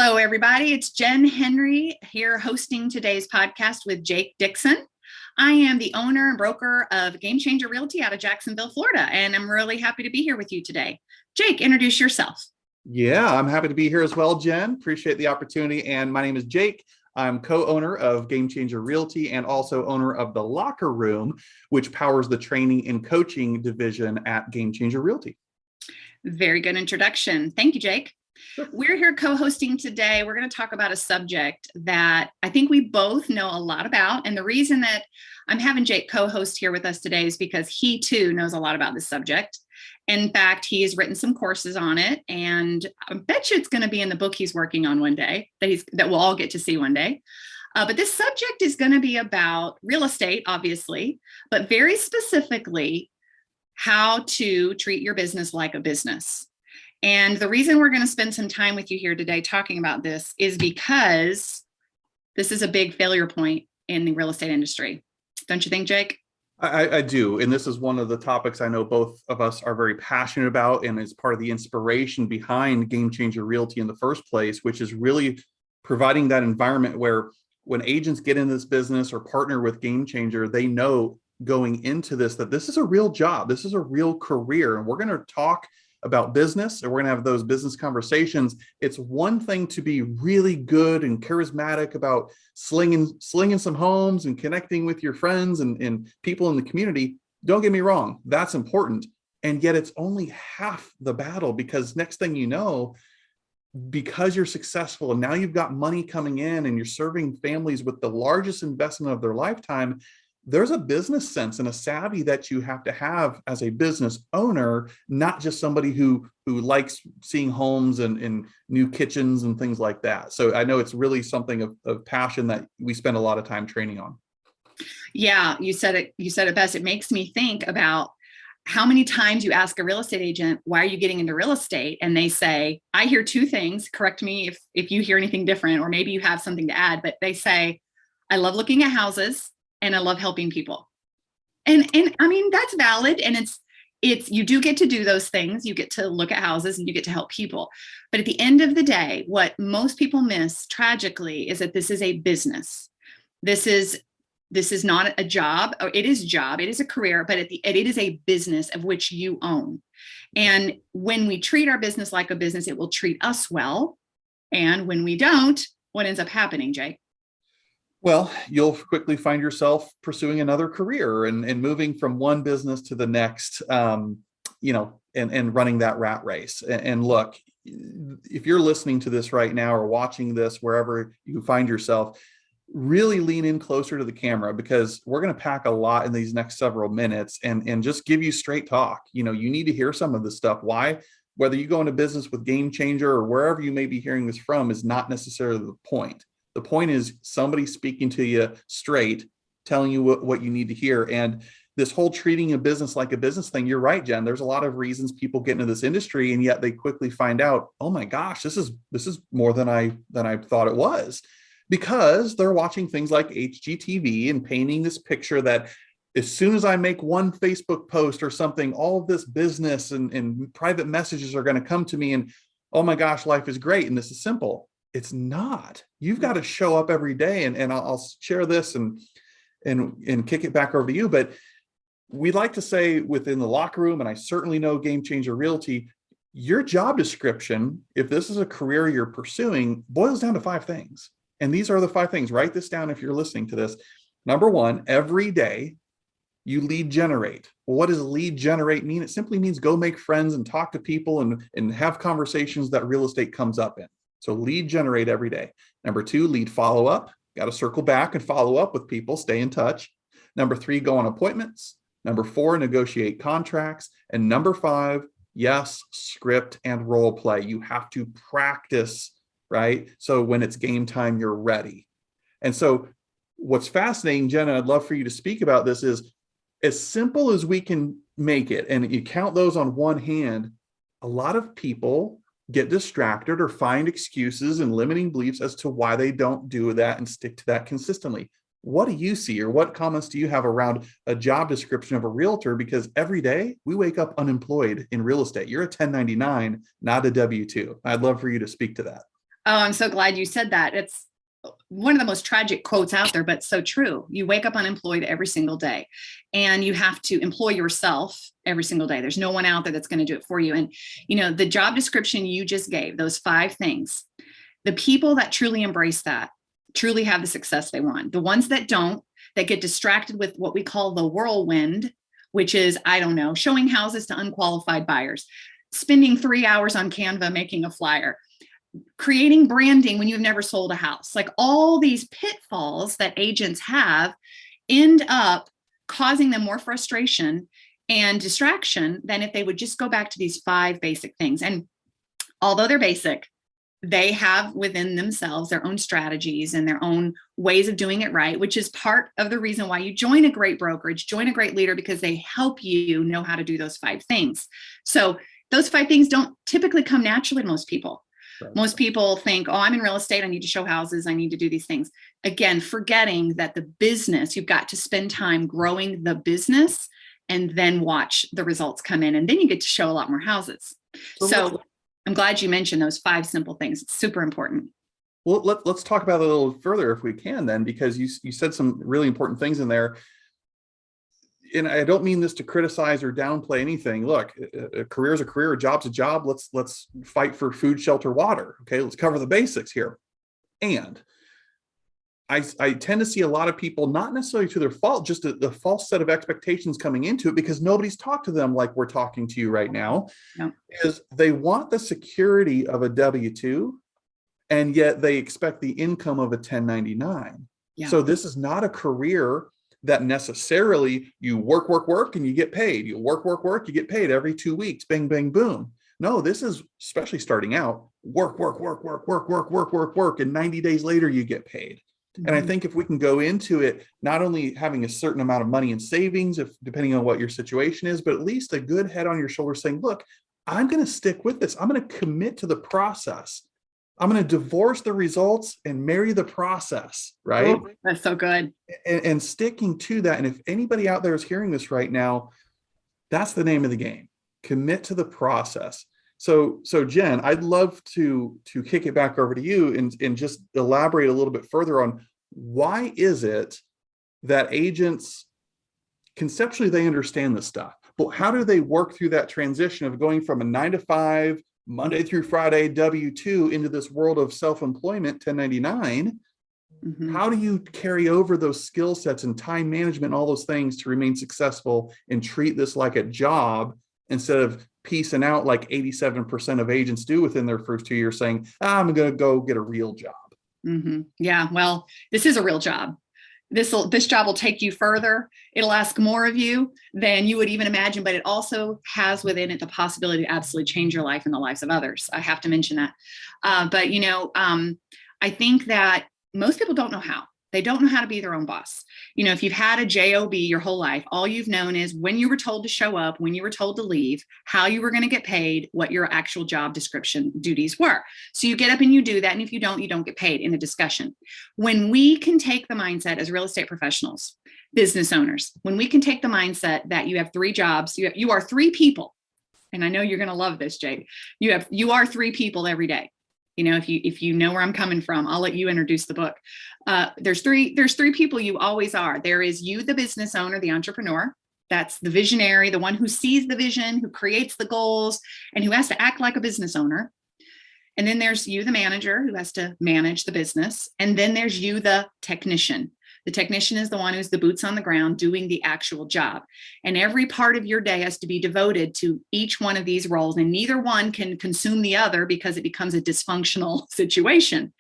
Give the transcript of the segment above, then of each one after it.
Hello, everybody. It's Jen Henry here hosting today's podcast with Jake Dixon. I am the owner and broker of Game Changer Realty out of Jacksonville, Florida, and I'm really happy to be here with you today. Jake, introduce yourself. Yeah, I'm happy to be here as well, Jen. Appreciate the opportunity. And my name is Jake. I'm co-owner of Game Changer Realty and also owner of The Locker Room, which powers the training and coaching division at Game Changer Realty. Very good introduction. Thank you, Jake. Sure. We're here co-hosting today. We're going to talk about a subject that I think we both know a lot about. And the reason that I'm having Jake co-host here with us today is because he too knows a lot about this subject. In fact, he has written some courses on it, and I bet you it's going to be in the book he's working on one day that we'll all get to see one day. But this subject is going to be about real estate, obviously, but very specifically how to treat your business like a business. And the reason we're going to spend some time with you here today talking about this is because this is a big failure point in the real estate industry. Don't you think, Jake? I do. And this is one of the topics I know both of us are very passionate about, and is part of the inspiration behind Game Changer Realty in the first place, which is really providing that environment where when agents get in this business or partner with Game Changer, they know going into this that this is a real job. This is a real career. And we're going to talk about business, and we're going to have those business conversations. It's one thing to be really good and charismatic about slinging some homes and connecting with your friends and people in the community. Don't get me wrong, that's important. And yet it's only half the battle, because next thing you know, because you're successful and now you've got money coming in and you're serving families with the largest investment of their lifetime, there's a business sense and a savvy that you have to have as a business owner, not just somebody who likes seeing homes and new kitchens and things like that. So I know it's really something of passion that we spend a lot of time training on. Yeah, you said it best. It makes me think about how many times you ask a real estate agent, why are you getting into real estate? And they say, I hear two things. Correct me if you hear anything different, or maybe you have something to add, but they say, I love looking at houses, and I love helping people. And I mean, that's valid. And it's you do get to do those things. You get to look at houses and you get to help people. But at the end of the day, what most people miss tragically is that this is a business. This is not a job. Or it is a job. It is a career, but it is a business of which you own. And when we treat our business like a business, it will treat us well. And when we don't, what ends up happening, Jake? Well, you'll quickly find yourself pursuing another career and moving from one business to the next, and running that rat race. And look, if you're listening to this right now or watching this, wherever you find yourself, really lean in closer to the camera, because we're going to pack a lot in these next several minutes and just give you straight talk. You need to hear some of this stuff. Why? Whether you go into business with Game Changer or wherever you may be hearing this from is not necessarily the point. The point is somebody speaking to you straight, telling you what you need to hear. And this whole treating a business like a business thing, you're right, Jen. There's a lot of reasons people get into this industry, and yet they quickly find out, oh my gosh, this is more than I thought it was, because they're watching things like HGTV and painting this picture that as soon as I make one Facebook post or something, all of this business and private messages are going to come to me, and oh my gosh, life is great and this is simple. It's not. You've got to show up every day, and I'll share this and kick it back over to you. But we like to say within the Locker Room, and I certainly know Game Changer Realty, your job description, if this is a career you're pursuing, boils down to 5 things. And these are the 5 things. Write this down if you're listening to this. Number 1, every day you lead generate. Well, what does lead generate mean? It simply means go make friends and talk to people and have conversations that real estate comes up in. So lead generate every day. Number 2, lead follow up. Got to circle back and follow up with people, stay in touch. Number 3, go on appointments. Number 4, negotiate contracts. And number 5, yes, script and role play. You have to practice, right? So when it's game time, you're ready. And so what's fascinating, Jen, and I'd love for you to speak about this, is as simple as we can make it, and you count those on one hand, a lot of people get distracted or find excuses and limiting beliefs as to why they don't do that and stick to that consistently. What do you see, or what comments do you have around a job description of a realtor? Because every day we wake up unemployed in real estate. You're a 1099, not a W-2. I'd love for you to speak to that. Oh, I'm so glad you said that. It's one of the most tragic quotes out there, but so true. You wake up unemployed every single day, and you have to employ yourself every single day. There's no one out there that's going to do it for you. And, the job description you just gave, those 5 things, the people that truly embrace that truly have the success they want. The ones that don't, that get distracted with what we call the whirlwind, which is, I don't know, showing houses to unqualified buyers, spending 3 hours on Canva making a flyer, creating branding when you've never sold a house. Like, all these pitfalls that agents have end up causing them more frustration and distraction than if they would just go back to these 5 basic things. And although they're basic, they have within themselves their own strategies and their own ways of doing it right, which is part of the reason why you join a great brokerage, join a great leader, because they help you know how to do those 5 things. So those 5 things don't typically come naturally to most people. Right. Most people think, oh, I'm in real estate, I need to show houses, I need to do these things. Again, forgetting that the business, you've got to spend time growing the and then watch the results come in. And then you get to show a lot more houses. So I'm glad you mentioned those 5 simple things. It's super important. Well, let's talk about it a little further if we can then, because you said some really important things in there. And I don't mean this to criticize or downplay anything. Look, a career is a career, a job's a job. Let's fight for food, shelter, water. Okay, let's cover the basics here. And I tend to see a lot of people, not necessarily to their fault, just the false set of expectations coming into it, because nobody's talked to them like we're talking to you right now. Yeah. Is they want the security of a W-2, and yet they expect the income of a 1099. Yeah. So this is not a career that necessarily you work, and you get paid. You work, you get paid every 2 weeks, bang, bang, boom. No, this is, especially starting out, work, and 90 days later you get paid. And I think if we can go into it, not only having a certain amount of money in savings, if depending on what your situation is, but at least a good head on your shoulder saying, look, I'm going to stick with this. I'm going to commit to the process. I'm going to divorce the results and marry the process, right? Oh, that's so good. And sticking to that. And if anybody out there is hearing this right now, that's the name of the game. Commit to the process. So Jen, I'd love to kick it back over to you and just elaborate a little bit further on why is it that agents conceptually they understand this stuff, but how do they work through that transition of going from a 9-to-5 Monday through Friday W-2 into this world of self-employment 1099? Mm-hmm. How do you carry over those skill sets and time management and all those things to remain successful and treat this like a job instead of piecing out like 87% of agents do within their first 2 years, saying, I'm going to go get a real job? Mm-hmm. Yeah, well, this is a real job. This job will take you further. It'll ask more of you than you would even imagine, but it also has within it the possibility to absolutely change your life and the lives of others. I have to mention that. But I think that most people don't know how. They don't know how to be their own boss. If you've had a job your whole life, all you've known is when you were told to show up, when you were told to leave, how you were going to get paid, what your actual job description duties were. So you get up and you do that. And if you don't get paid in a discussion. When we can take the mindset as real estate professionals, business owners, when we can take the mindset that you have 3 jobs, you are 3 people. And I know you're going to love this, Jake. You are 3 people every day. If you know where I'm coming from, I'll let you introduce the book. There's three people you always are. There is you, the business owner, the entrepreneur. That's the visionary, the one who sees the vision, who creates the goals, and who has to act like a business owner. And then there's you, the manager, who has to manage the business. And then there's you, the technician. The technician is the one who's the boots on the ground doing the actual job. And every part of your day has to be devoted to each one of these roles. And neither one can consume the other because it becomes a dysfunctional situation.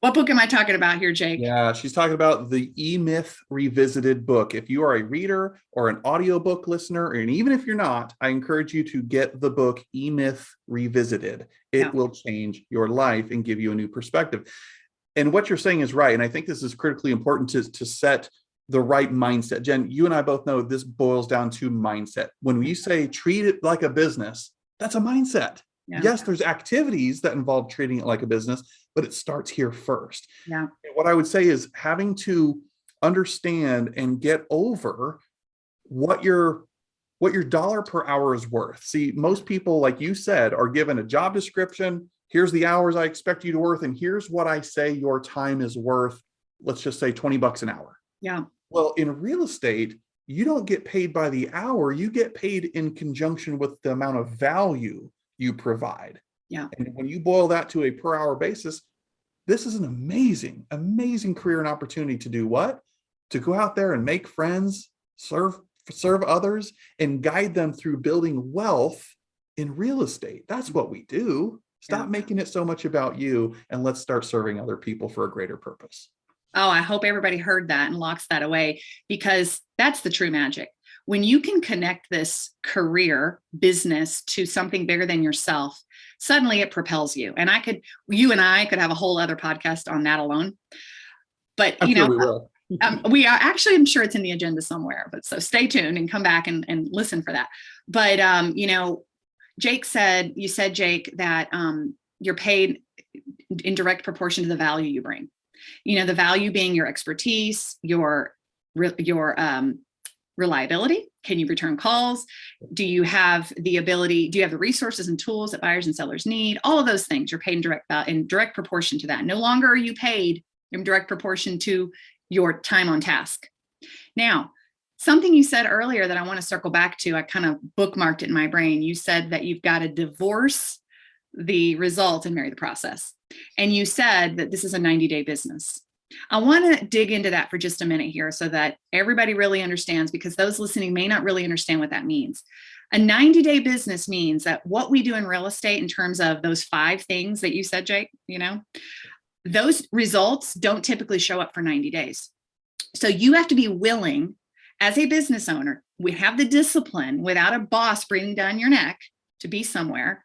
What book am I talking about here, Jake? Yeah, she's talking about the E-Myth Revisited book. If you are a reader or an audiobook listener, and even if you're not, I encourage you to get the book E-Myth Revisited. It will change your life and give you a new perspective. And what you're saying is right. And I think this is critically important to set the right mindset. Jen, you and I both know this boils down to mindset. When we say treat it like a business, that's a mindset. Yeah. Yes, there's activities that involve treating it like a business, but it starts here first. Yeah. What I would say is having to understand and get over what your dollar per hour is worth. See, most people, like you said, are given a job description. here's the hours I expect you to work, and here's what I say your time is worth. Let's just say $20 an hour. Yeah. Well, in real estate, you don't get paid by the hour. You get paid in conjunction with the amount of value you provide. Yeah. And when you boil that to a per hour basis, this is an amazing, amazing career and opportunity to do what? To go out there and make friends, serve others, and guide them through building wealth in real estate. That's what we do. Stop making it so much about you, and let's start serving other people for a greater purpose. Oh, I hope everybody heard that and locks that away, because that's the true magic. When you can connect this career business to something bigger than yourself, suddenly it propels you. And you and I could have a whole other podcast on that alone. But, I'm sure we will. We are actually, I'm sure it's in the agenda somewhere, but so stay tuned and come back and listen for that. But, Jake you said, Jake, that you're paid in direct proportion to the value you bring. The value being your expertise, your reliability. Can you return calls? Do you have the resources and tools that buyers and sellers need? All of those things you're paid in direct proportion to that. No longer are you paid in direct proportion to your time on task. Now, something you said earlier that I want to circle back to, I kind of bookmarked it in my brain. You said that you've got to divorce the result and marry the process. And you said that this is a 90-day business. I want to dig into that for just a minute here so that everybody really understands, because those listening may not really understand what that means. A 90-day business means that what we do in real estate in terms of those 5 things that you said, Jake, those results don't typically show up for 90 days. So you have to be willing as a business owner, we have the discipline without a boss breathing down your neck to be somewhere,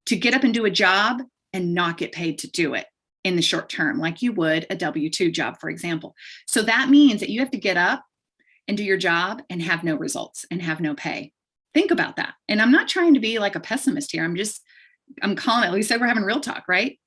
to get up and do a job and not get paid to do it in the short term, like you would a W-2 job, for example. So that means that you have to get up and do your job and have no results and have no pay. Think about that. And I'm not trying to be like a pessimist here. I'm calling it, at least we're having real talk, right?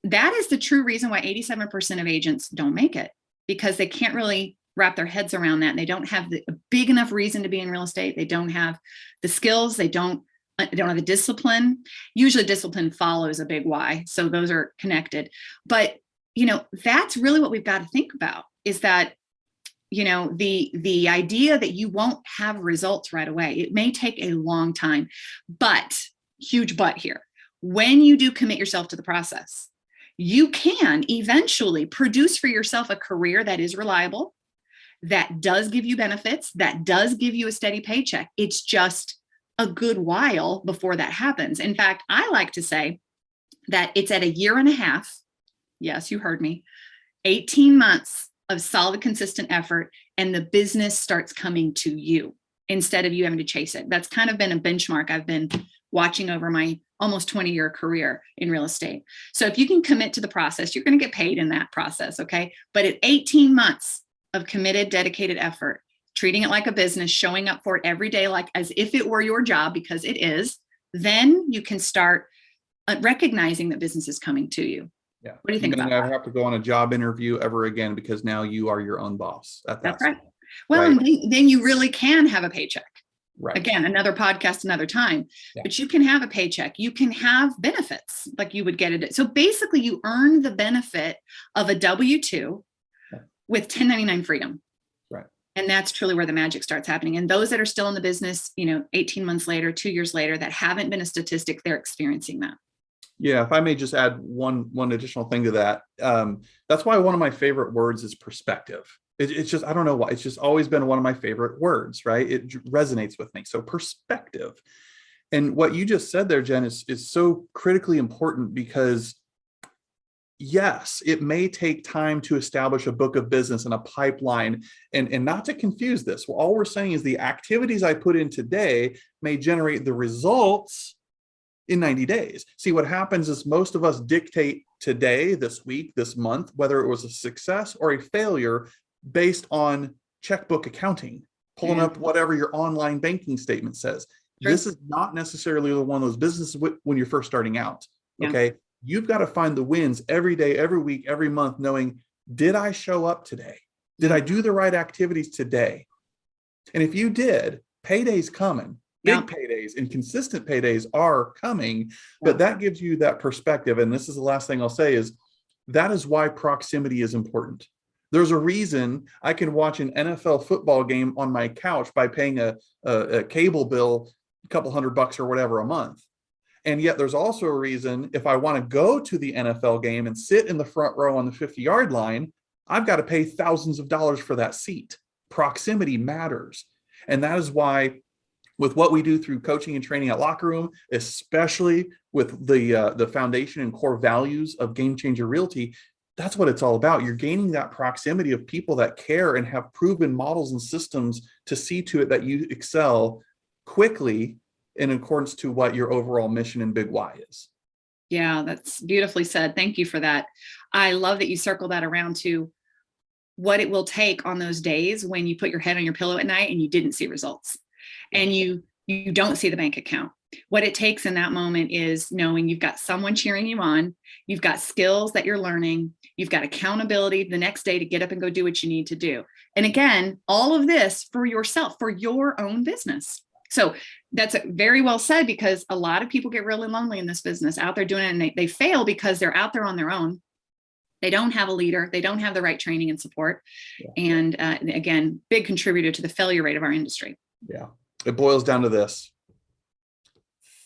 That is the true reason why 87% of agents don't make it, because they can't really wrap their heads around that. And they don't have a big enough reason to be in real estate. They don't have the skills. They don't have the discipline. Usually discipline follows a big why. So those are connected. But, that's really what we've got to think about, is that, the idea that you won't have results right away. It may take a long time, but huge but here. When you do commit yourself to the process, you can eventually produce for yourself a career that is reliable, that does give you benefits, that does give you a steady paycheck. It's just a good while before that happens. In fact, I like to say that it's at a year and a half. Yes, you heard me. 18 months of solid, consistent effort, and the business starts coming to you instead of you having to chase it. That's kind of been a benchmark I've been watching over my almost 20-year career in real estate. So if you can commit to the process, you're going to get paid in that process, okay? But at 18 months of committed, dedicated effort, treating it like a business, showing up for it every day, like as if it were your job, because it is, then you can start recognizing that business is coming to you. Yeah. What do you think about that? You never have to go on a job interview ever again, because now you are your own boss. That's right. Well, right. And then you really can have a paycheck. Right. Again, another podcast, another time, yeah. But you can have a paycheck. You can have benefits like you would get it. So basically you earn the benefit of a W-2 with 1099 freedom. Right. And that's truly where the magic starts happening. And those that are still in the business, 18 months later, 2 years later, that haven't been a statistic, they're experiencing that. Yeah, if I may just add one additional thing to that. That's why one of my favorite words is perspective. It's just, I don't know why, it's just always been one of my favorite words, right? It resonates with me. So perspective. And what you just said there, Jen, is so critically important, because yes, it may take time to establish a book of business and a pipeline, and not to confuse this. All we're saying is the activities I put in today may generate the results in 90 days. See, what happens is most of us dictate today, this week, this month, whether it was a success or a failure based on checkbook accounting, pulling up whatever your online banking statement says. Sure. This is not necessarily one of those businesses when you're first starting out. Yeah. Okay. You've got to find the wins every day, every week, every month, knowing, did I show up today? Did I do the right activities today? And if you did, payday's coming. Yeah. Big paydays and consistent paydays are coming, Yeah. but that gives you that perspective. And this is the last thing I'll say is that is why proximity is important. There's a reason I can watch an NFL football game on my couch by paying a cable bill, a couple $100 or whatever a month. And yet there's also a reason if I want to go to the NFL game and sit in the front row on the 50-yard line, I've got to pay thousands of dollars for that seat. Proximity matters. And that is why with what we do through coaching and training at Locker Room, especially with the foundation and core values of Game Changer Realty, that's what it's all about. You're gaining that proximity of people that care and have proven models and systems to see to it that you excel quickly in accordance to what your overall mission and big why is. Yeah, that's beautifully said. Thank you for that. I love that you circle that around to what it will take on those days when you put your head on your pillow at night and you didn't see results and you don't see the bank account. What it takes in that moment is knowing you've got someone cheering you on, you've got skills that you're learning, you've got accountability the next day to get up and go do what you need to do. And again, all of this for yourself, for your own business. So that's very well said, because a lot of people get really lonely in this business out there doing it, and they fail because they're out there on their own. They don't have a leader. They don't have the right training and support. Yeah. And again, big contributor to the failure rate of our industry. Yeah. It boils down to this: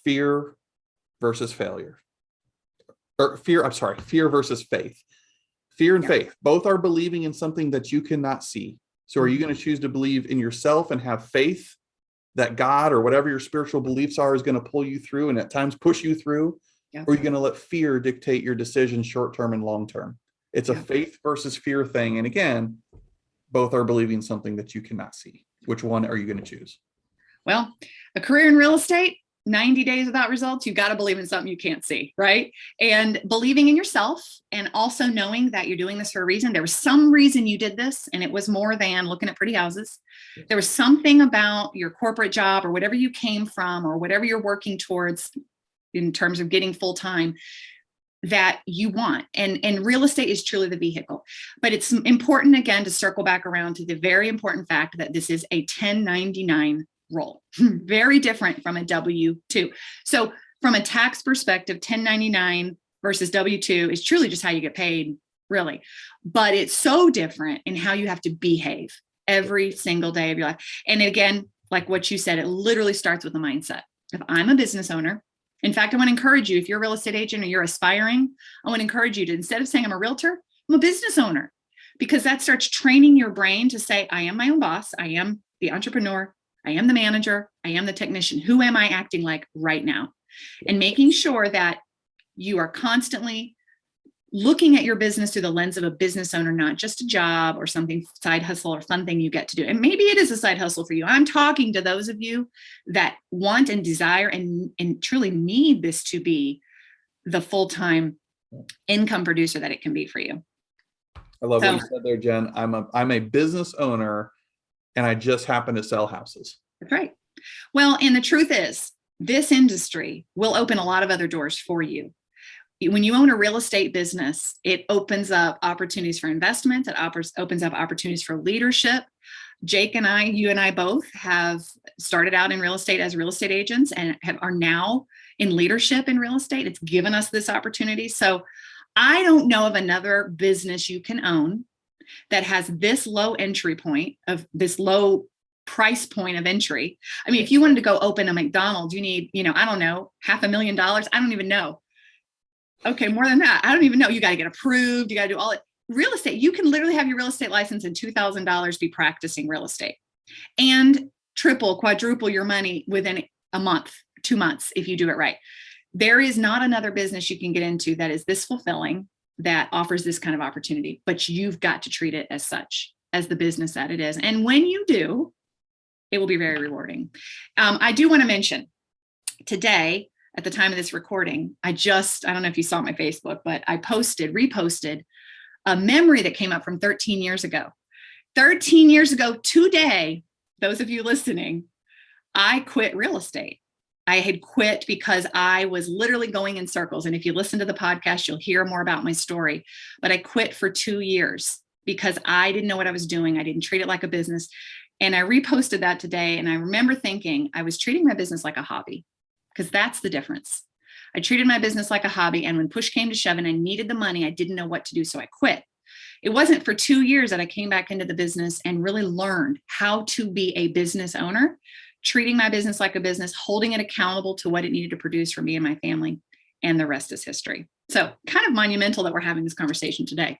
fear versus failure. Or fear versus faith. Fear and faith, both are believing in something that you cannot see. So are you going to choose to believe in yourself and have faith that God or whatever your spiritual beliefs are is going to pull you through and at times push you through? Yeah. Or are you going to let fear dictate your decisions short-term and long-term? It's a faith versus fear thing. And again, both are believing something that you cannot see. Which one are you going to choose? Well, a career in real estate, 90 days without results, you got to believe in something you can't see, right? And believing in yourself, and also knowing that you're doing this for a reason. There was some reason you did this, and it was more than looking at pretty houses. There was something about your corporate job or whatever you came from or whatever you're working towards in terms of getting full-time that you want. And real estate is truly the vehicle. But it's important, again, to circle back around to the very important fact that this is a 1099 role, very different from a W-2. So from a tax perspective, 1099 versus W-2 is truly just how you get paid, really. But it's so different in how you have to behave every single day of your life. And again, like what you said, it literally starts with a mindset. If I'm a business owner, in fact, I want to encourage you, if you're a real estate agent or you're aspiring, I want to encourage you to, instead of saying I'm a realtor, I'm a business owner, because that starts training your brain to say, I am my own boss. I am the entrepreneur. I am the manager. I am the technician. Who am I acting like right now? And making sure that you are constantly looking at your business through the lens of a business owner, not just a job or something side hustle or fun thing you get to do. And maybe it is a side hustle for you. I'm talking to those of you that want and desire and truly need this to be the full-time income producer that it can be for you. I love what you said there, Jen. I'm a business owner, and I just happen to sell houses. That's right. Well, and the truth is, this industry will open a lot of other doors for you. When you own a real estate business, it opens up opportunities for investment. It opens up opportunities for leadership. Jake and I, you and I both have started out in real estate as real estate agents and are now in leadership in real estate. It's given us this opportunity. So I don't know of another business you can own that has this low entry point, of this low price point of entry. I mean, if you wanted to go open a McDonald's, you need, I don't know, $500,000. I don't even know. Okay, more than that. I don't even know. You got to get approved. You got to do all it. Real estate, you can literally have your real estate license and $2,000 be practicing real estate and triple, quadruple your money within a month, 2 months, if you do it right. There is not another business you can get into that is this fulfilling, that offers this kind of opportunity, but you've got to treat it as such, as the business that it is. And when you do, it will be very rewarding. I do want to mention today, at the time of this recording, I don't know if you saw my Facebook, but I reposted a memory that came up from 13 years ago. 13 years ago today, those of you listening, I quit real estate. I had quit because I was literally going in circles. And if you listen to the podcast, you'll hear more about my story. But I quit for 2 years because I didn't know what I was doing. I didn't treat it like a business. And I reposted that today. And I remember thinking I was treating my business like a hobby, because that's the difference. I treated my business like a hobby. And when push came to shove and I needed the money, I didn't know what to do. So I quit. It wasn't for 2 years that I came back into the business and really learned how to be a business owner, treating my business like a business, holding it accountable to what it needed to produce for me and my family. And the rest is history. So kind of monumental that we're having this conversation today.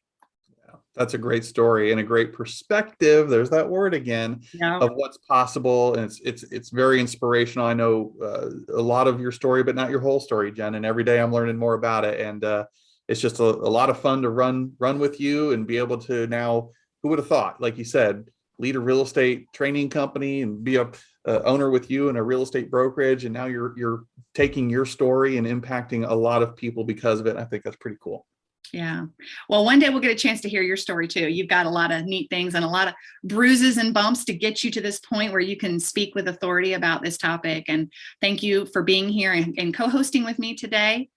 That's a great story and a great perspective. There's that word again, Yeah. of what's possible, and it's very inspirational. I know a lot of your story, but not your whole story, Jen. And every day I'm learning more about it, and it's just a lot of fun to run with you and be able to now. Who would have thought, like you said, lead a real estate training company and be a owner with you in a real estate brokerage, and now you're taking your story and impacting a lot of people because of it. I think that's pretty cool. Yeah. Well, one day we'll get a chance to hear your story too. You've got a lot of neat things and a lot of bruises and bumps to get you to this point where you can speak with authority about this topic. And thank you for being here and co-hosting with me today.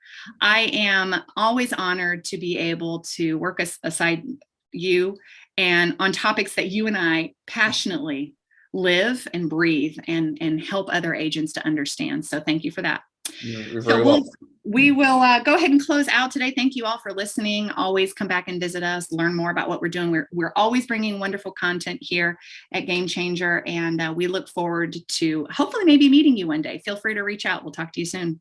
I am always honored to be able to work aside you and on topics that you and I passionately live and breathe and help other agents to understand. So thank you for that. You're very welcome. We will go ahead and close out today. Thank you all for listening. Always come back and visit us, learn more about what we're doing. We're always bringing wonderful content here at Game Changer, and we look forward to hopefully maybe meeting you one day. Feel free to reach out. We'll talk to you soon.